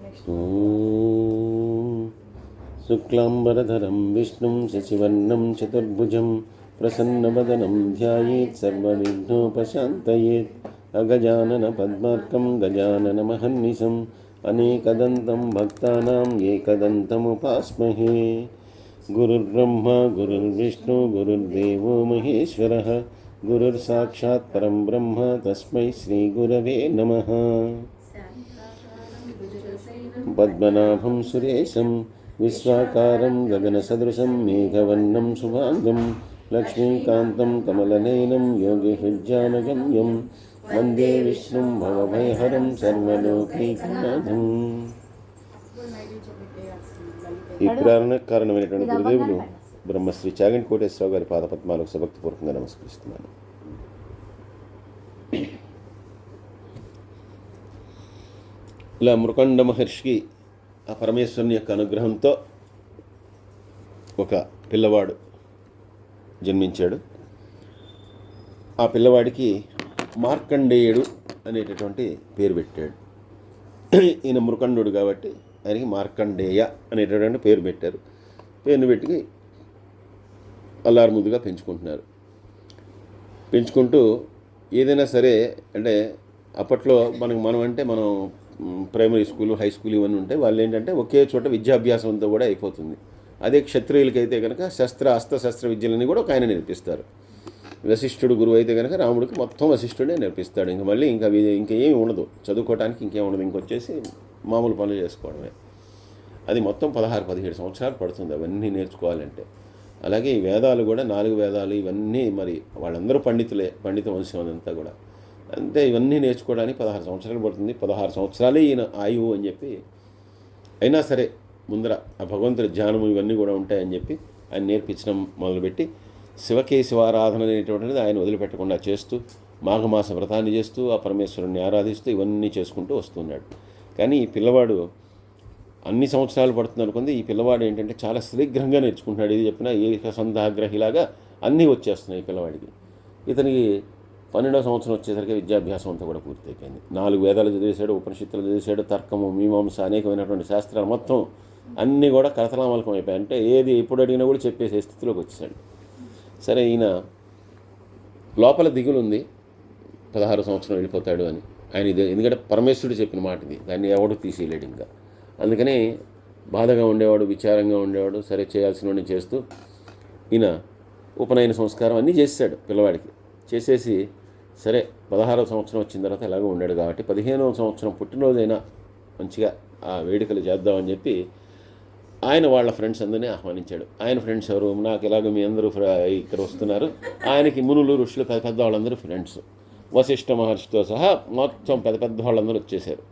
ఓం శుక్లాంబరధరం విష్ణుం శశివర్ణం చతుర్భుజం ప్రసన్నవదనం ధ్యాయేత్ సర్వవిఘ్నోపశాంతయేత్ అగజానన పద్మార్కం గజాననమహర్నిశం అనేకదంతం భక్తానాం ఏకదంతముపాస్మహే. గురుర్బ్రహ్మా గురుర్విష్ణు గురుర్దేవో మహేశ్వరః గురుర్సాక్షాత్ పరం బ్రహ్మ తస్మై శ్రీగురవే నమః. పద్మనాభం సురేశం విశ్వాకారం గగనసదృశం మేఘవర్ణం శుభాంగం లక్ష్మీకాంతం కమలనయనం యోగిహృజ్జానగమ్యం వందే విష్ణుం భవభయహరం సర్వలోకైకనాథం. ఈ ప్రేరణకు కారణమైనటువంటి గురుదేవులు బ్రహ్మశ్రీ చాగంటి కోటేశ్వరరావు గారి పాదపద్మాలకు సభక్తిపూర్వకంగా నమస్కరిస్తున్నాను. ఇలా మృకండ మహర్షికి ఆ పరమేశ్వరుని యొక్క అనుగ్రహంతో ఒక పిల్లవాడు జన్మించాడు. ఆ పిల్లవాడికి మార్కండేయుడు అనేటటువంటి పేరు పెట్టాడు. ఈయన మృకండుడు కాబట్టి ఆయనకి మార్కండేయ అనేటటువంటి పేరు పెట్టారు. పేరుని పెట్టి అల్లారు ముద్దుగా పెంచుకుంటున్నారు. పెంచుకుంటూ ఏదైనా సరే అంటే అప్పట్లో మనం ప్రైమరీ స్కూలు హై స్కూల్ ఇవన్నీ ఉంటాయి. వాళ్ళు ఏంటంటే ఒకే చోట విద్యాభ్యాసం అంతా కూడా అయిపోతుంది. అదే క్షత్రియులకైతే కనుక అస్త్రశస్త్ర విద్యలని కూడా ఒక ఆయన నేర్పిస్తారు. వశిష్ఠుడు గురువు అయితే కనుక రాముడికి మొత్తం వశిష్ఠుడే నేర్పిస్తాడు. ఇంకా మళ్ళీ ఇంకేమీ ఉండదు, చదువుకోవడానికి ఇంకేం ఉండదు, ఇంకొచ్చేసి మామూలు పనులు చేసుకోవడమే. అది మొత్తం 16-17 సంవత్సరాలు పడుతుంది అవన్నీ నేర్చుకోవాలంటే. అలాగే ఈ వేదాలు కూడా 4 వేదాలు ఇవన్నీ మరి వాళ్ళందరూ పండితులే, పండిత వంశం అదంతా కూడా అంతే. ఇవన్నీ నేర్చుకోవడానికి 16 సంవత్సరాలు పడుతుంది. 16 సంవత్సరాలే ఈయన ఆయువు అని చెప్పి, అయినా సరే ముందర ఆ భగవంతుడి ధ్యానము ఇవన్నీ కూడా ఉంటాయని చెప్పి ఆయన నేర్పించడం మొదలుపెట్టి శివకేశవారాధన అనేటువంటిది ఆయన వదిలిపెట్టకుండా చేస్తూ మాఘమాస వ్రతాన్ని చేస్తూ ఆ పరమేశ్వరుణ్ణి ఆరాధిస్తూ ఇవన్నీ చేసుకుంటూ వస్తున్నాడు. కానీ ఈ పిల్లవాడు అన్ని సంవత్సరాలు పడుతుంది అనుకుంది. ఈ పిల్లవాడు ఏంటంటే చాలా శీఘ్రంగా నేర్చుకుంటున్నాడు. ఇది చెప్పినా ఏకసంధాగ్రహిలాగా అన్నీ వచ్చేస్తున్నాయి ఈ పిల్లవాడికి. ఇతనికి 12వ సంవత్సరం వచ్చేసరికి విద్యాభ్యాసం అంతా కూడా పూర్తయిపోయింది. 4 వేదాలు చదివేశాడు, ఉపనిషత్తులు చదివేశాడు, తర్కము మీమాంస అనేకమైనటువంటి శాస్త్రాలు మొత్తం అన్నీ కూడా కరతలామలకం అయిపోయాయి. అంటే ఏది ఎప్పుడు అడిగినా కూడా చెప్పేసే స్థితిలోకి వచ్చేసాడు. సరే, ఈయన లోపల దిగులు ఉంది 16వ సంవత్సరం వెళ్ళిపోతాడు అని. ఆయన ఇది ఎందుకంటే పరమేశ్వరుడు చెప్పిన మాట ఇది, దాన్ని ఎవడు తీసేయలేడు ఇంకా. అందుకని బాధగా ఉండేవాడు, విచారంగా ఉండేవాడు. సరే, చేయాల్సినవన్నీ చేస్తూ ఈయన ఉపనయన సంస్కారం అన్నీ చేశాడు పిల్లవాడికి. చేసేసి సరే 16వ సంవత్సరం వచ్చిన తర్వాత ఎలాగో ఉండాడు కాబట్టి 15వ సంవత్సరం పుట్టినరోజైనా మంచిగా ఆ వేడుకలు చేద్దామని చెప్పి ఆయన వాళ్ళ ఫ్రెండ్స్ అందరినీ ఆహ్వానించాడు. ఆయన ఫ్రెండ్స్ ఎవరు, నాకు ఎలాగో మీ అందరూ ఇక్కడ వస్తున్నారు. ఆయనకి మునులు ఋషులు పెద్ద వాళ్ళందరూ ఫ్రెండ్స్. వశిష్ఠ మహర్షితో సహా మొత్తం పెద్ద వాళ్ళందరూ వచ్చేసారు.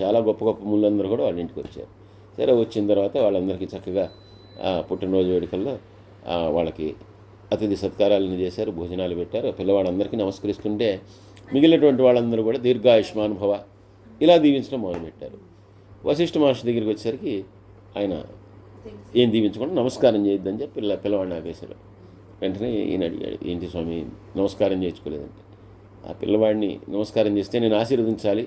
చాలా గొప్ప గొప్ప ముళ్ళందరూ కూడా వాళ్ళ ఇంటికి వచ్చారు. సరే, వచ్చిన తర్వాత వాళ్ళందరికీ చక్కగా పుట్టినరోజు వేడుకల్లో వాళ్ళకి అతిథి సత్కారాలను చేశారు, భోజనాలు పెట్టారు. పిల్లవాడందరికీ నమస్కరిస్తుంటే మిగిలినటువంటి వాళ్ళందరూ కూడా దీర్ఘాయుష్మాన్ భవ ఇలా దీవించడం మొదలుపెట్టారు. వశిష్ఠ మహర్షి దగ్గరికి వచ్చేసరికి ఆయన ఏం దీవించకుండా నమస్కారం చేయొద్దని చెప్పి పిల్లవాడిని ఆపేశారు. వెంటనే ఈయన అడిగాడు, ఏంటి స్వామి నమస్కారం చేయించుకోలేదంటే. ఆ పిల్లవాడిని నమస్కారం చేస్తే నేను ఆశీర్వదించాలి,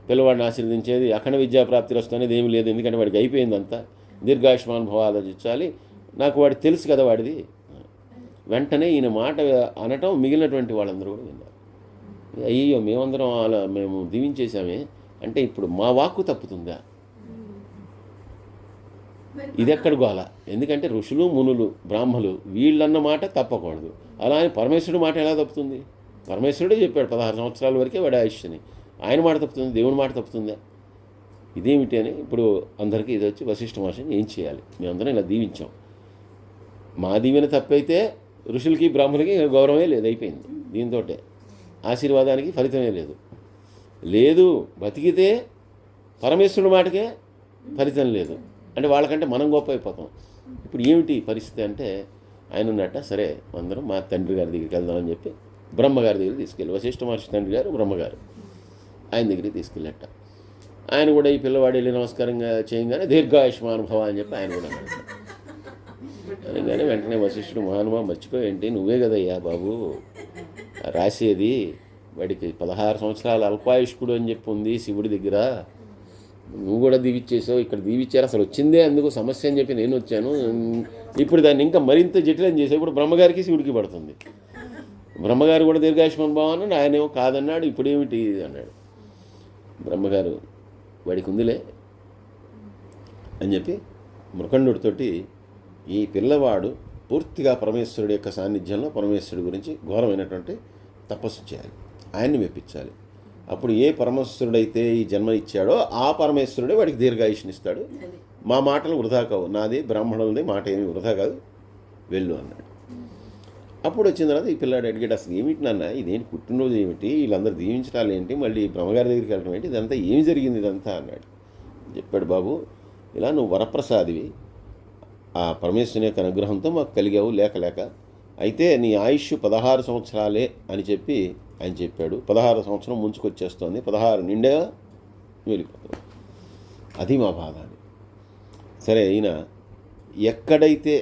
పిల్లవాడిని ఆశీర్వదించేది అఖండ విద్యాప్రాప్తి వస్తు అనేది ఏమీ లేదు, ఎందుకంటే వాడికి అయిపోయిందంతా. దీర్ఘాయుష్మాన్ భవ ఆలోచించాలి, నాకు వాడికి తెలుసు కదా వాడిది. వెంటనే ఈయన మాట అనటం మిగిలినటువంటి వాళ్ళందరూ కూడా విన్నారు. అయ్యో, మేమందరం అలా మేము దీవించేశామే అంటే ఇప్పుడు మా వాక్కు తప్పుతుందా? ఇది ఎక్కడ గోల? ఎందుకంటే ఋషులు మునులు బ్రాహ్మలు వీళ్ళన్న మాట తప్పకూడదు. అలా అని పరమేశ్వరుడు మాట ఎలా తప్పుతుంది? పరమేశ్వరుడే చెప్పాడు 16 సంవత్సరాల వరకే వాడి ఆయుష్ని. ఆయన మాట తప్పుతుంది, దేవుని మాట తప్పుతుందా? ఇదేమిటి అని ఇప్పుడు అందరికీ ఇది వచ్చి వశిష్ఠ మహర్షిని ఏం చేయాలి, మేమందరం ఇలా దీవించాం, మా దీవెన తప్పైతే ఋషులకి బ్రాహ్మణులకి గౌరవమే లేదు, అయిపోయింది. దీంతో ఆశీర్వాదానికి ఫలితమే లేదు. బతికితే పరమేశ్వరుడు మాటకే ఫలితం లేదు అంటే వాళ్ళకంటే మనం గొప్ప అయిపోతాం. ఇప్పుడు ఏమిటి పరిస్థితి అంటే ఆయన ఉన్నట్ట, సరే అందరం మా తండ్రి గారి దగ్గరికి వెళ్దామని చెప్పి బ్రహ్మగారి దగ్గరికి తీసుకెళ్ళి, వశిష్ఠ మహర్షి తండ్రి గారు బ్రహ్మగారు ఆయన దగ్గరికి తీసుకెళ్ళట. ఆయన కూడా ఈ పిల్లవాడు వెళ్ళి నమస్కారంగా చేయగానే దీర్ఘాయుష్మాన్ భవ అని చెప్పి ఆయన కూడా అన్నాడు. అనగానే వెంటనే వశిష్ఠుడు, మహానుభావ మర్చిపోయేంటి, నువ్వే కదయ్యా బాబు రాసేది, వాడికి 16 సంవత్సరాల అల్పాయుష్కుడు అని చెప్పి ఉంది శివుడి దగ్గర, నువ్వు కూడా దీవిచ్చేసావు, ఇక్కడ దీవిచ్చారు, అసలు వచ్చిందే అందుకు సమస్య అని చెప్పి నేను వచ్చాను. ఇప్పుడు దాన్ని ఇంకా మరింత జటిలం చేసావు. ఇప్పుడు బ్రహ్మగారికి శివుడికి పడుతుంది. బ్రహ్మగారు కూడా దీర్ఘాయుష్మాన్ బావన్నాడు, ఆయనేమో కాదన్నాడు. ఇప్పుడు ఏమిటి అన్నాడు. బ్రహ్మగారు వాడికి ఉందిలే అని చెప్పి మృకండుడితోటి ఈ పిల్లవాడు పూర్తిగా పరమేశ్వరుడి యొక్క సాన్నిధ్యంలో పరమేశ్వరుడి గురించి ఘోరమైనటువంటి తపస్సు చేయాలి, ఆయన్ని మెప్పించాలి. అప్పుడు ఏ పరమేశ్వరుడైతే ఈ జన్మ ఇచ్చాడో ఆ పరమేశ్వరుడే వాడికి దీర్ఘాయుష్నిస్తాడు. మా మాటలు వృధా కావు, నాది బ్రాహ్మణులది మాట ఏమి వృధా కాదు, వెళ్ళు అన్నాడు. అప్పుడు వచ్చిన తర్వాత ఈ పిల్లాడు అడిగాడు, అసలు ఏమిటి నాన్న, ఇదేంటి పుట్టినరోజు ఏమిటి, వీళ్ళందరూ దీవించడాలు ఏంటి, మళ్ళీ బ్రహ్మగారి దగ్గరికి వెళ్ళడం ఏంటి, ఇదంతా ఏమి జరిగింది ఇదంతా అన్నాడు. చెప్పాడు, బాబు ఇలా నువ్వు వరప్రసాదివి, ఆ పరమేశ్వరుని యొక్క అనుగ్రహంతో మాకు కలిగావు లేక అయితే నీ ఆయుష్ 16 సంవత్సరాలే అని చెప్పి ఆయన చెప్పాడు. 16 సంవత్సరం ముంచుకొచ్చేస్తోంది, 16 నిండా వెళ్ళిపోతుంది, అది మా బాధ అని. సరే, అయినా ఎక్కడైతే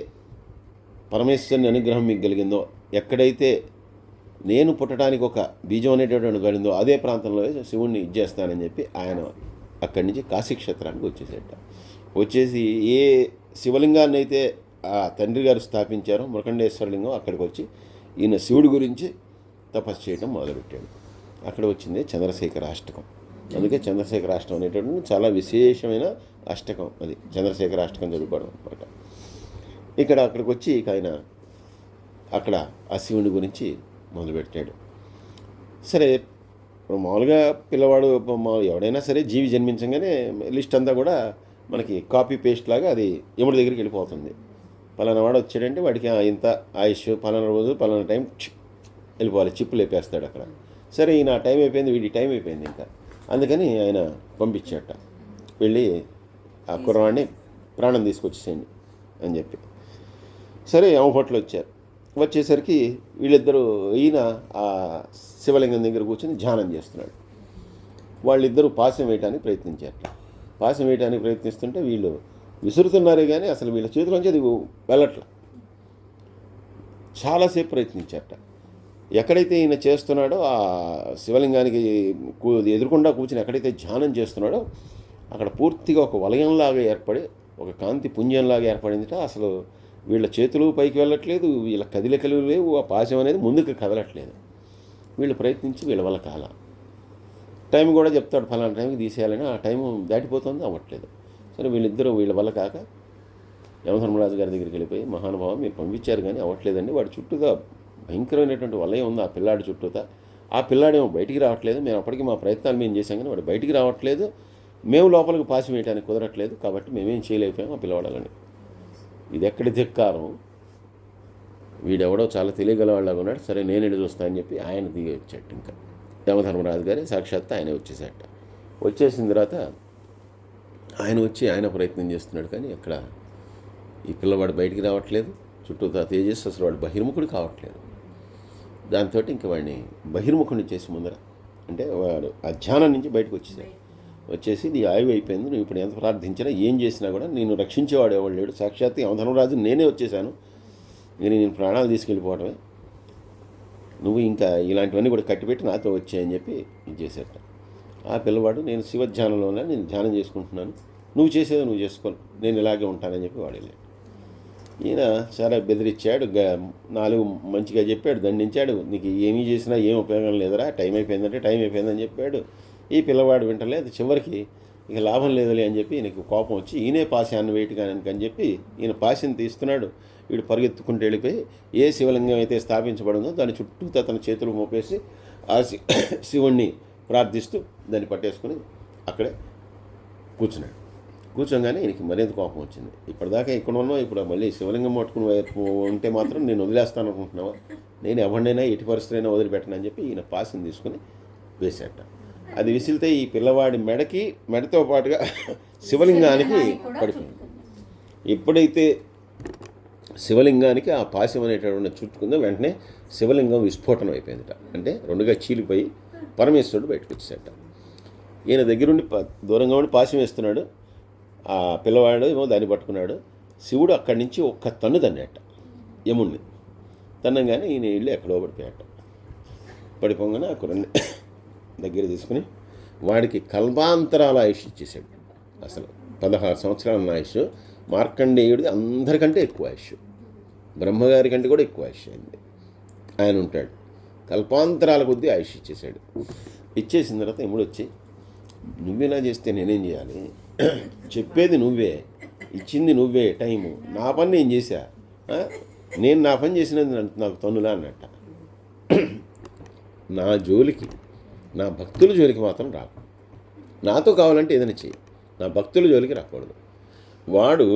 పరమేశ్వరుని అనుగ్రహం మీకు కలిగిందో, ఎక్కడైతే నేను పుట్టడానికి ఒక బీజం అనేటటువంటి కలిగిందో అదే ప్రాంతంలో శివుణ్ణి ఇచ్చేస్తానని చెప్పి ఆయన అక్కడి నుంచి కాశీక్షేత్రానికి వచ్చేసేట. వచ్చేసి ఏ శివలింగాన్ని అయితే ఆ తండ్రి గారు స్థాపించారో మృకండేశ్వరలింగం, అక్కడికి వచ్చి ఈయన శివుడి గురించి తపస్సు చేయడం మొదలుపెట్టాడు. అక్కడ వచ్చింది చంద్రశేఖర అష్టకం. అందుకే చంద్రశేఖర అష్టకం అనేటువంటి చాలా విశేషమైన అష్టకం, అది చంద్రశేఖర అష్టకం చదువుకోవడం అనమాట. అక్కడికి వచ్చి ఆయన అక్కడ ఆ శివుని గురించి మొదలుపెట్టాడు. సరే, మామూలుగా పిల్లవాడు ఎవడైనా సరే జీవి జన్మించగానే లిస్ట్ అంతా కూడా మనకి కాపీ పేస్ట్ లాగా అది యముడి దగ్గరికి వెళ్ళిపోతుంది. పలానా వాడు వచ్చాడంటే వాడికి ఇంత ఆయుష్, పలానా రోజు పలానా టైం వెళ్ళిపోవాలి, చిప్పు లేపేస్తాడు అక్కడ. సరే, ఈయన టైం అయిపోయింది, వీడి టైం అయిపోయింది ఇంకా, అందుకని ఆయన పంపించాట, వెళ్ళి ఆ కుర్రవాడిని ప్రాణం తీసుకొచ్చేసేయండి అని చెప్పి. సరే, యమభట్లు వచ్చారు. వచ్చేసరికి వీళ్ళిద్దరూ, ఈయన ఆ శివలింగం దగ్గర కూర్చొని ధ్యానం చేస్తున్నాడు. వాళ్ళిద్దరూ పాశం వేయడానికి ప్రయత్నించారట. పాశం వేయడానికి ప్రయత్నిస్తుంటే వీళ్ళు విసురుతున్నారే కానీ అసలు వీళ్ళ చేతిలోంచి అది వెళ్ళట్ల. చాలాసేపు ప్రయత్నించారట. ఎక్కడైతే ఈయన చేస్తున్నాడో ఆ శివలింగానికి ఎదురుకుండా కూర్చుని ఎక్కడైతే ధ్యానం చేస్తున్నాడో అక్కడ పూర్తిగా ఒక వలయంలాగా ఏర్పడి, ఒక కాంతి పుంజంలాగా ఏర్పడిందిట. అసలు వీళ్ళ చేతులు పైకి వెళ్ళట్లేదు, వీళ్ళ కదిలికలు లేవు, ఆ పాశం అనేది ముందుకు కదలట్లేదు. వీళ్ళు ప్రయత్నించి వీళ్ళ వల్ల కాల. టైం కూడా చెప్తాడు, ఫలానా టైంకి తీసేయాలని, ఆ టైం దాటిపోతుంది, అవ్వట్లేదు. సరే, వీళ్ళిద్దరూ వీళ్ళ వల్ల కాక యమధర్మరాజు గారి దగ్గరికి వెళ్ళిపోయి, మహానుభావం మీరు పంపించారు కానీ అవ్వట్లేదండి, వాడి చుట్టూగా భయంకరమైనటువంటి వలయం ఉంది ఆ పిల్లాడి చుట్టూతా, ఆ పిల్లాడేమో బయటికి రావట్లేదు, మేము అప్పటికి మా ప్రయత్నాలు మేము చేసాం కానీ వాడు బయటికి రావట్లేదు, మేము లోపలికి పాసి వేయడానికి కుదరట్లేదు, కాబట్టి మేమేం చేయలేకపోయాం ఆ పిల్లవాడాలని. ఇది ఎక్కడి ధిక్కారం, వీడెవడో చాలా తెలియగలవాళ్ళగా ఉన్నాడు. సరే, నేను ఎడు చూస్తానని చెప్పి ఆయన దిగి వచ్చాడు. ఇంకా యమధర్మరాజు గారే సాక్షాత్ ఆయన వచ్చేసాట. వచ్చేసిన తర్వాత ఆయన వచ్చి ఆయన ప్రయత్నం చేస్తున్నాడు కానీ ఎక్కడ ఈ పిల్లవాడు బయటికి రావట్లేదు, చుట్టూతా తేజస్సు, అసలు వాడు బహిర్ముఖుడు కావట్లేదు. దాంతో ఇంకా వాడిని బహిర్ముఖుడిని చేసి ముందర, అంటే వాడు ఆ ధ్యానం నుంచి బయటకు వచ్చేసాడు. వచ్చేసి నీ ఆయువు అయిపోయింది, నువ్వు ఇప్పుడు ఎంత ప్రార్థించినా ఏం చేసినా కూడా నేను రక్షించేవాడు ఎవడు లేడు, సాక్షాత్ యమధర్మరాజు నేనే వచ్చేసాను, నేను ప్రాణాలు తీసుకెళ్ళిపోవడమే, నువ్వు ఇంకా ఇలాంటివన్నీ కూడా కట్టిపెట్టి నాతో వచ్చాయని చెప్పి ఇది చేసేట. ఆ పిల్లవాడు, నేను శివధ్యానంలో ఉన్నా, నేను ధ్యానం చేసుకుంటున్నాను, నువ్వు చేసేది నువ్వు చేసుకోను, నేను ఇలాగే ఉంటానని చెప్పి వాడు వెళ్ళాడు. ఈయన చాలా బెదిరించాడు, 4 మంచిగా చెప్పాడు, దండించాడు, నీకు ఏమీ చేసినా ఏం ఉపయోగం లేదురా, టైం అయిపోయిందంటే టైం అయిపోయిందని చెప్పాడు. ఈ పిల్లవాడు వింటలేదు. చివరికి ఇక లాభం లేదులే అని చెప్పి ఈయనకు కోపం వచ్చి ఈయనే పాశాన్ని వేయటానికి అని చెప్పి ఈయన పాశని తీస్తున్నాడు. వీడు పరిగెత్తుకుంటూ వెళ్ళిపోయి ఏ శివలింగం అయితే స్థాపించబడిందో దాని చుట్టూ తన చేతులు మోపేసి ఆ శివుణ్ణి ప్రార్థిస్తూ దాన్ని పట్టేసుకుని అక్కడే కూర్చున్నాడు. కూర్చోగానే ఈయనకి మరింత కోపం వచ్చింది. ఇప్పటిదాకా ఇక్కడ ఉన్నావు, ఇప్పుడు మళ్ళీ శివలింగం పట్టుకుని ఉంటే మాత్రం నేను వదిలేస్తాను అనుకుంటున్నావా, నేను ఎవరినైనా ఎట్టి పరిస్థితులైనా వదిలిపెట్టనని చెప్పి ఈయన పాశని తీసుకుని వేసేట. అది విసిలితే ఈ పిల్లవాడి మెడతో పాటుగా శివలింగానికి పడిపోయింది. ఎప్పుడైతే శివలింగానికి ఆ పాశం అనేటటువంటి చుట్టుకుందో వెంటనే శివలింగం విస్ఫోటనం అయిపోయిందిట. అంటే 2గా చీలిపోయి పరమేశ్వరుడు బయటకు వచ్చేసట. ఈయన దగ్గరుండి దూరంగా ఉండి పాశం వేస్తున్నాడు. ఆ పిల్లవాడు ఏమో దాన్ని పట్టుకున్నాడు. శివుడు అక్కడి నుంచి ఒక్క తన్ను తన్నట యముణ్ణి. తన్నంగానే ఈయన ఇల్లు ఎక్కడో పడిపోయాట. పడిపోగానే ఆ కుర్రని దగ్గర తీసుకుని వాడికి కల్పాంతరాల ఆయుష్ ఇచ్చేసాడు. అసలు 16 సంవత్సరాల ఉన్న ఆయుష్ మార్కండేయుడిది అందరికంటే ఎక్కువ ఆయుష్, బ్రహ్మగారి కంటే కూడా ఎక్కువ ఆయుష్ అయింది. ఆయన ఉంటాడు, కల్పాంతరాల కొద్దీ ఆయుష్ ఇచ్చేసాడు. ఇచ్చేసిన తర్వాత ఎముడు వచ్చి, నువ్వేలా చేస్తే నేనేం చేయాలి, చెప్పేది నువ్వే, ఇచ్చింది నువ్వే టైము, నా పని నేను చేశా, నేను నా పని చేసినది నాకు తన్నులా అన్నట్ట. నా జోలికి, నా భక్తుల జోలికి మాత్రం రాకు, నాతో కావాలంటే ఏదైనా చెయ్యి, నా భక్తుల జోలికి రాకూడదు. వాడు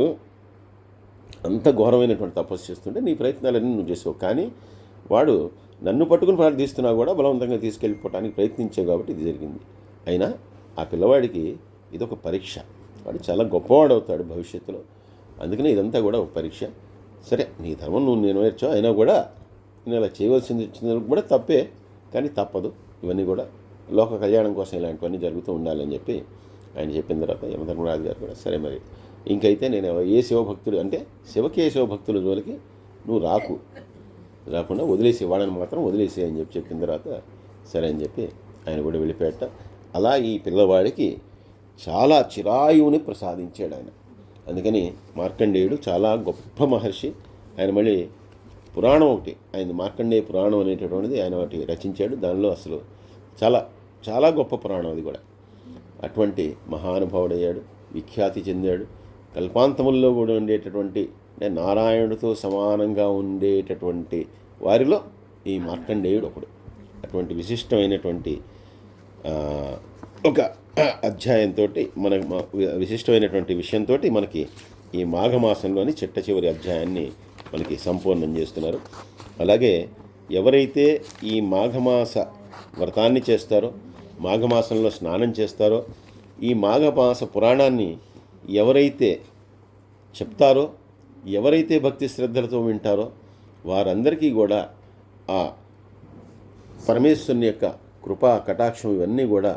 అంత ఘోరమైనటువంటి తపస్సు చేస్తుంటే నీ ప్రయత్నాలన్నీ నువ్వు చేసావు, కానీ వాడు నన్ను పట్టుకుని ప్రార్థిస్తున్నా కూడా బలవంతంగా తీసుకెళ్ళిపోవడానికి ప్రయత్నించావు కాబట్టి ఇది జరిగింది. అయినా ఆ పిల్లవాడికి ఇదొక పరీక్ష, వాడు చాలా గొప్పవాడు అవుతాడు భవిష్యత్తులో, అందుకనే ఇదంతా కూడా ఒక పరీక్ష. సరే, నీ ధర్మం నువ్వు నెరవేర్చావు, అయినా కూడా నేను అలా చేయవలసింది వచ్చిన కూడా తప్పే, కానీ తప్పదు, ఇవన్నీ కూడా లోక కళ్యాణం కోసం ఇలాంటివన్నీ జరుగుతూ ఉండాలని చెప్పి ఆయన చెప్పిన తర్వాత యమధర్మరాజు గారు కూడా సరే మరి ఇంకైతే నేను ఏ శివభక్తుడు అంటే శివకేశవ భక్తుల జోలికి నువ్వు రాకుండా వదిలేసి, వాడని మాత్రం వదిలేసి అని చెప్పిన తర్వాత సరే అని చెప్పి ఆయన కూడా వెళ్ళిపోయాట. అలా ఈ పిల్లవాడికి చాలా చిరాయువుని ప్రసాదించాడు ఆయన. అందుకని మార్కండేయుడు చాలా గొప్ప మహర్షి. ఆయన మళ్ళీ పురాణం ఒకటి, ఆయన మార్కండేయ పురాణం అనేటటువంటిది ఆయన ఒకటి రచించాడు. దానిలో అసలు చాలా చాలా గొప్ప పురాణం అది కూడా. అటువంటి మహానుభావుడయ్యాడు, విఖ్యాతి చెందాడు. కల్పాంతముల్లో కూడా ఉండేటటువంటి నారాయణుడితో సమానంగా ఉండేటటువంటి వారిలో ఈ మార్కండేయుడు ఒకడు. అటువంటి విశిష్టమైనటువంటి ఒక అధ్యాయంతో విశిష్టమైనటువంటి విషయంతో మనకి ఈ మాఘమాసంలోని చిట్ట చివరి అధ్యాయాన్ని మనకి సంపూర్ణం చేస్తున్నారు. అలాగే ఎవరైతే ఈ మాఘమాస వ్రతాన్ని చేస్తారో, మాఘమాసంలో స్నానం చేస్తారో, ఈ మాఘమాస పురాణాన్ని ఎవరైతే చెప్తారో, ఎవరైతే భక్తి శ్రద్ధలతో వింటారో వారందరికీ కూడా ఆ పరమేశ్వరుని యొక్క కృపా కటాక్షం ఇవన్నీ కూడా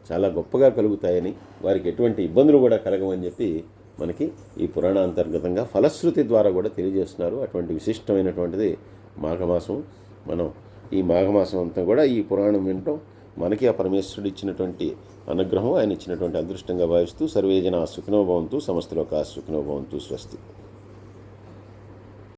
చాలా గొప్పగా కలుగుతాయని, వారికి ఎటువంటి ఇబ్బందులు కూడా కలగవని చెప్పి మనకి ఈ పురాణాంతర్గతంగా ఫలశ్రుతి ద్వారా కూడా తెలియజేస్తున్నారు. అటువంటి విశిష్టమైనటువంటిది మాఘమాసం. మనం ఈ మాఘమాసం అంతా కూడా ఈ పురాణం వింటాం. మనకి ఆ పరమేశ్వరుడు ఇచ్చినటువంటి అనుగ్రహం, ఆయన ఇచ్చినటువంటి అదృష్టంగా భావిస్తూ సర్వే జనా సుఖినో భవంతు, సమస్తలోకా సుఖినో భవంతు. స్వస్తి.